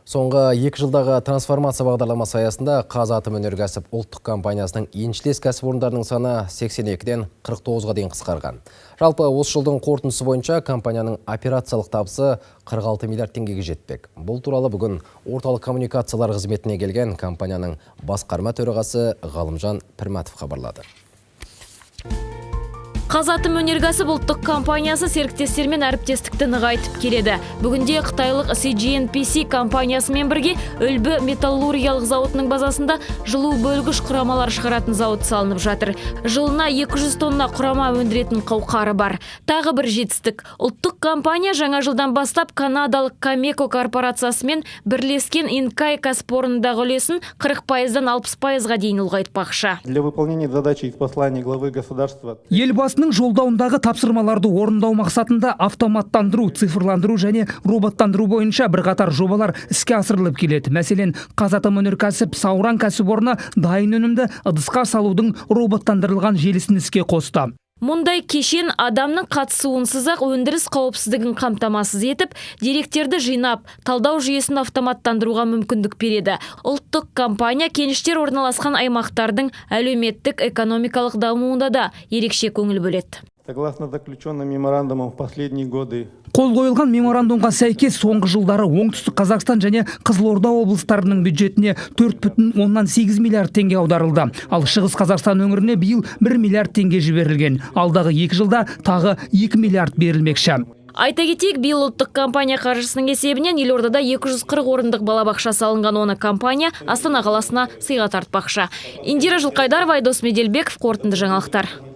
Соңғы 2 жылдағы трансформация бағдарламасы аясында Қазатомөнеркәсіп ұлттық компаниясының еншілес кәсіпорындарының саны 82-ден 49-ға дейін қысқарған. Жалпы осы жылдың қорытындысы бойынша компанияның операциялық табысы 46 миллиард теңгеге жетпек. Бұл туралы бүгін орталық коммуникациялар қызметіне келген компанияның басқарма төрағасы Ғалымжан Пірматов хабарлады. Қазатомөнеркәсіп ұлттық компаниясы серіктестермен әріптестікті нығайтып келеді. Бүгінде қытайлық CGNPC компаниясымен бірге Үлбі металлургиялық зауытының базасында жылу бөлгіш құрамалар шығаратын зауыт салынып жатыр. Жылына 200 тонна құрама өндіретін қауқары бар. Тағы бір жетістік. Ұлттық компания жаңа жылдан бастап канадалық Камеко корпорациясымен бірлескен Инкай кәсіпорнындағы үлесін 40%-дан 60%-ға дейін ұлғайтпақшы. Для выполнения задачи из послания главы государства Елбасының жолдауындағы тапсырмаларды орындау мақсатында автоматтандыру, цифрландыру және роботтандыру бойынша бірқатар жобалар іске асырылып келеді. Мәселен, Қазатомөнеркәсіп Сауран кәсіпорны дайын өнімді ыдысқа салудың роботтандырылған желісін іске қосты. Мұндай кешен адамның қатысуынсыз-ақ өндіріс қауіпсіздігін қамтамасыз етіп, деректерді жинап, талдау жүйесін автоматтандыруға мүмкіндік береді. Ұлттық компания кеніштер орналасқан аймақтардың әлеуметтік экономикалық дамуында да ерекше көңіл бөледі. Согласно заключенным меморандумам в последние годы Қол қойылған меморандумға сәйкес соңғы жылдары оңтүстік Қазақстан және Қызылорда облыстарының бюджетіне 4,8 миллиард теңге аударылды. Ал Шығыс Қазақстан өңіріне биыл 1 миллиард теңге жіберілген. Алдағы 2 жылда тағы 2 миллиард берілмекші. Айта кетейік, биыл ұлттық компания қаржысының есебінен елордада 240 орындық балабақша салынған. Оны компания Астана қаласына сыйға тартпақшы. Индира Жылқайдарова, Айдос Меделбеков, қорытынды жаңалықтар.